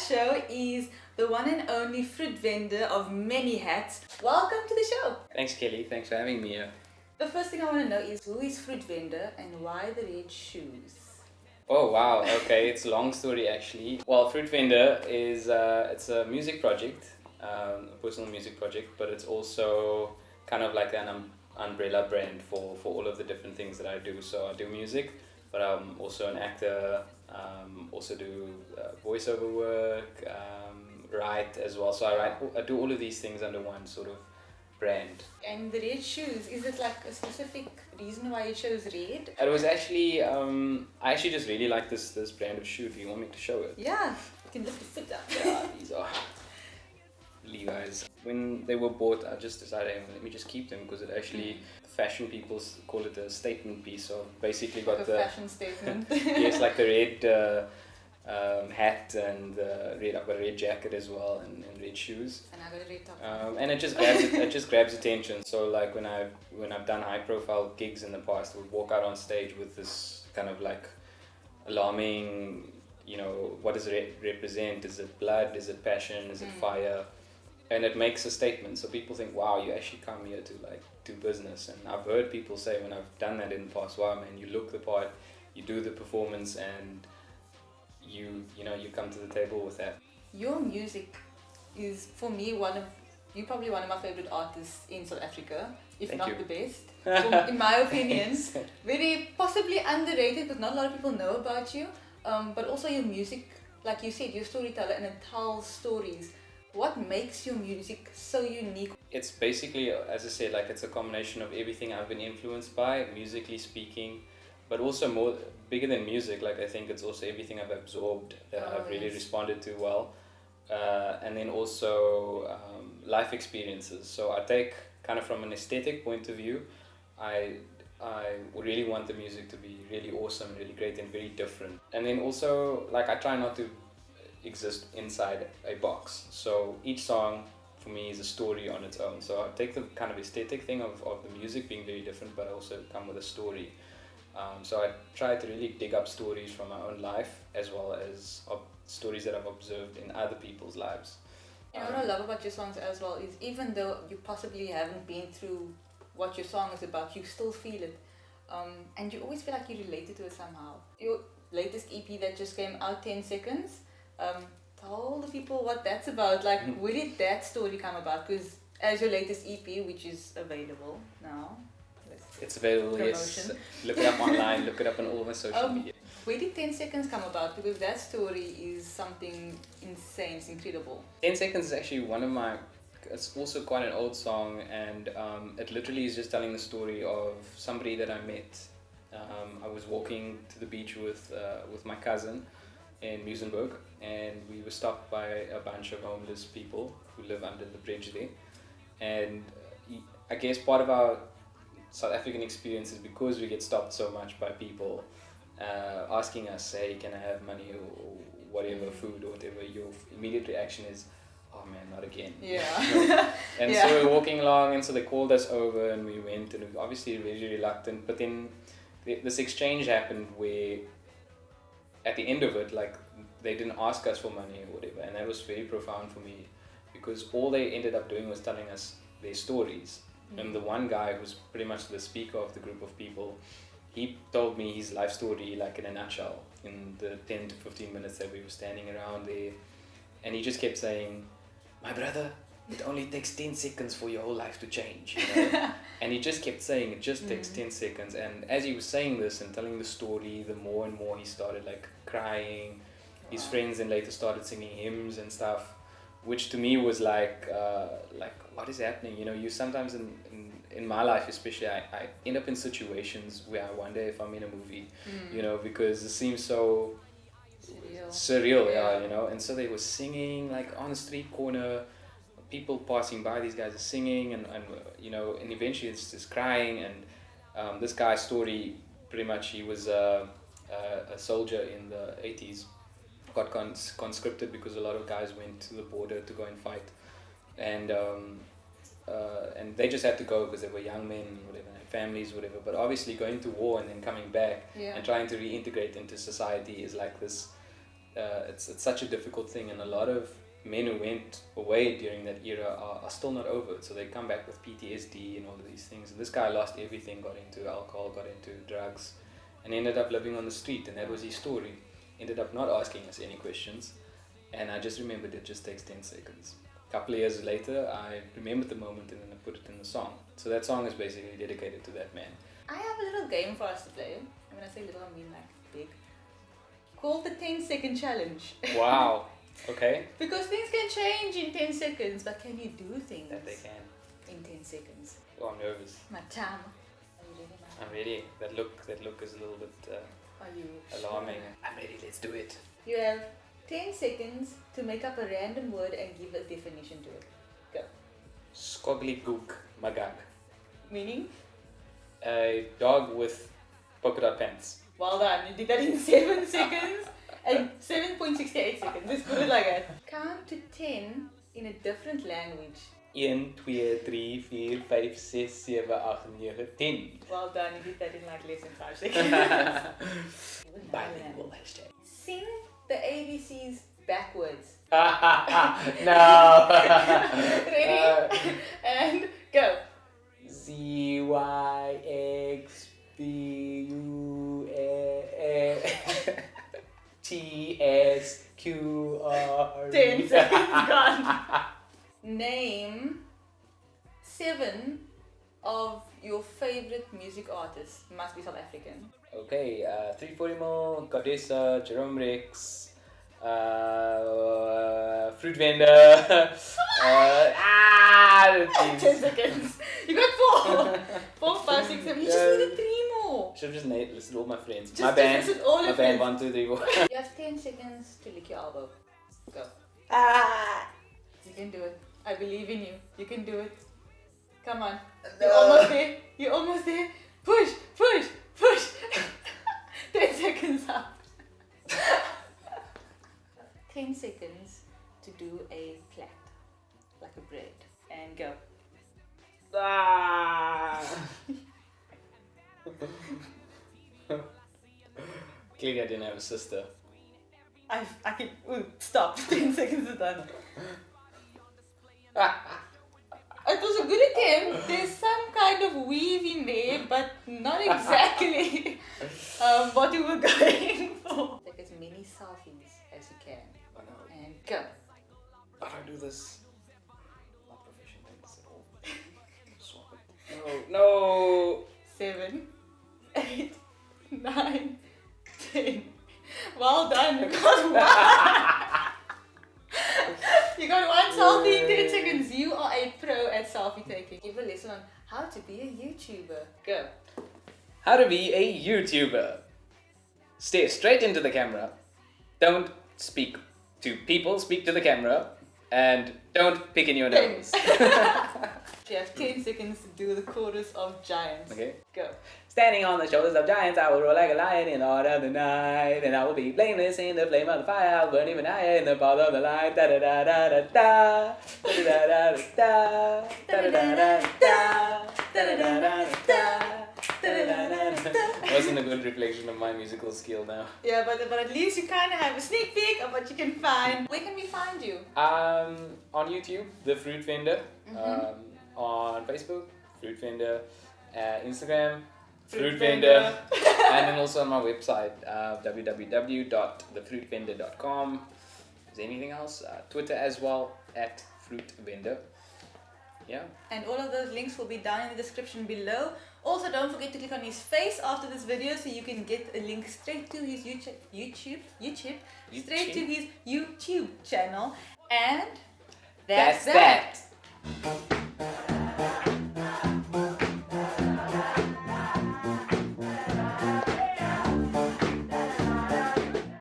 show is the one and only fruit vendor of many hats. Welcome to the show. Thanks, Kelly. Thanks for having me here. The first thing I want to know is who is fruit vendor and why the red shoes? Oh wow, okay, it's a long story actually. Well, Fruit Vendor is it's a music project, a personal music project, but it's also kind of like an umbrella brand for all of the different things that I do. So I do music, but I'm also an actor, also do voiceover work, write as well. So I do all of these things under one sort of brand. And the red shoes, is it like a specific reason why you chose red? It was actually, I actually just really like this brand of shoe. Do you want me to show it? Yeah, you can lift the foot up. Yeah, these are Levi's. When they were bought, I just decided, hey, let me just keep them because it actually, fashion people call it a statement piece. So basically got like a fashion statement. yes, like the red hat and red. I've got a red jacket as well and red shoes. And I got a red top. And it just grabs attention. So like when I've done high profile gigs in the past, I would walk out on stage with this kind of like alarming, what does it represent? Is it blood? Is it passion? Is it fire? And it makes a statement. So people think, wow, you actually come here to like do business. And I've heard people say when I've done that in the past, wow man, you look the part, you do the performance, and you come to the table with that. Your music is, for me, you're probably one of my favorite artists in South Africa, if Thank not you. the best. In my opinion, very possibly underrated because not a lot of people know about you. But also your music, like you said, you're a storyteller and it tells stories. What makes your music so unique? It's basically, as I said, like it's a combination of everything I've been influenced by, musically speaking, but also more bigger than music. Like I think it's also everything I've absorbed that I've really responded to well, and then also life experiences. So I take kind of from an aesthetic point of view, I really want the music to be really awesome, really great, and very different. And then also like I try not to exist inside a box. So each song for me is a story on its own. So I take the kind of aesthetic thing of the music being very different, but I also come with a story. So I try to really dig up stories from my own life as well as stories that I've observed in other people's lives. What I love about your songs as well is even though you possibly haven't been through what your song is about, you still feel it. And you always feel like you related to it somehow. Your latest EP that just came out, 10 Seconds, tell the people what that's about. Like, where did that story come about? Because as your latest EP, which is available now, it's available, yes. Look it up online, look it up on all my social media. Where did 10 Seconds come about? Because that story is something insane, it's incredible. 10 Seconds is actually it's also quite an old song, and it literally is just telling the story of somebody that I met. I was walking to the beach with my cousin in Muizenberg, and we were stopped by a bunch of homeless people who live under the bridge there. And I guess part of our South African experience is because we get stopped so much by people asking us, hey, can I have money or whatever, food or whatever, your immediate reaction is, oh man, not again. Yeah. And so we're walking along, and so they called us over and we went, and we were obviously really reluctant, but then this exchange happened where at the end of it, like they didn't ask us for money or whatever, and that was very profound for me because all they ended up doing was telling us their stories. And the one guy who's pretty much the speaker of the group of people, he told me his life story like in a nutshell in the 10 to 15 minutes that we were standing around there. And he just kept saying, my brother, it only takes 10 seconds for your whole life to change. And he just kept saying it just takes 10 seconds. And as he was saying this and telling the story, the more and more he started like crying. His friends then later started singing hymns and stuff, which to me was like what is happening? You sometimes in my life especially, I end up in situations where I wonder if I'm in a movie, because it seems so surreal, yeah. And so they were singing like on a street corner, people passing by, these guys are singing, and eventually it's just crying. And this guy's story, pretty much, he was a soldier in the 80s, got conscripted because a lot of guys went to the border to go and fight, and they just had to go because they were young men and whatever, and had families, whatever. But obviously going to war and then coming back and trying to reintegrate into society is like this it's such a difficult thing, and a lot of men who went away during that era are still not over it. So they come back with PTSD and all of these things. And this guy lost everything, got into alcohol, got into drugs, and ended up living on the street. And that was his story. Ended up not asking us any questions. And I just remembered it just takes 10 seconds. A couple of years later, I remembered the moment and then I put it in the song. So that song is basically dedicated to that man. I have a little game for us to play. And when I say little, I mean like big. Called the 10-second challenge. Wow. Okay. Because things can change in 10 seconds, but can you do things That they can. in 10 seconds? Oh, I'm nervous. My time. Are you ready, man? I'm ready. That look is a little bit Are you alarming. sure? I'm ready. Let's do it. You have 10 seconds to make up a random word and give a definition to it. Go. Skogglygook magag. Meaning? A dog with polka dot pants. Well done. You did that in 7 seconds and 7.68 seconds. Let's put it like that. Count to 10 in a different language. 1, 2, 3, 4, 5, 6, 7, 8, 9, 10. Well done. You did that in like less than 5 seconds. Bilingual hashtag. Sing the ABCs backwards. No. Ready? And go. Z, Y, X, B, U, A, T, S, Q, R. 10 seconds gone. Name 7 of your favorite music artists. Must be South African. Okay, 340 mil, Godessa, Jerome Rex, Fruit Vendor. 10 seconds. You got 4. 4, 5, 6, 7. You just needed 3 more. Should have just listed all my friends. Just My band. listed all My your band. friends. 1, 2, 3, 4. You have 10 seconds to lick your elbow. Go. You can do it. I believe in you. You can do it. Come on. You're almost there. You're almost there. Push, push, push. 10 seconds up. 10 seconds to do a plait, like a bread. And go. Clearly I didn't have a sister. I can. Ooh, stop. 10 seconds are done. It was a good attempt. There's some kind of weave in there, but not exactly what you were going for. Take as many selfies as you can. Oh no. And go. I don't do this. Not professional at all. Swap it. No. 7, 8, 9, 10. Well done. You got 1. You got 1 selfie in 10 seconds. You are a pro at selfie taking. Give a lesson on how to be a YouTuber. Go. How to be a YouTuber. Stare straight into the camera. Don't speak to people, speak to the camera. And don't pick in your nose. You have 10 seconds to do the chorus of Giants. Okay. Go. Standing on the shoulders of giants, I will roar like a lion in the heart of the night. And I will be blameless in the flame of the fire. I'll burn even higher in the path of the light. Da da da da da da. Da da da da da. Da da da da da. Da da da da da. Wasn't a good reflection of my musical skill now. Yeah, but at least you kind of have a sneak peek of what you can find. Where can we find you? On YouTube, The Fruit Vendor. On Facebook, Fruit Vendor. Instagram, Fruit Vendor. And then also on my website, www.thefruitvendor.com. Is there anything else? Twitter as well, @fruitvendor. Yeah. And all of those links will be down in the description below. Also, don't forget to click on his face after this video so you can get a link straight to his YouTube channel. And that's that.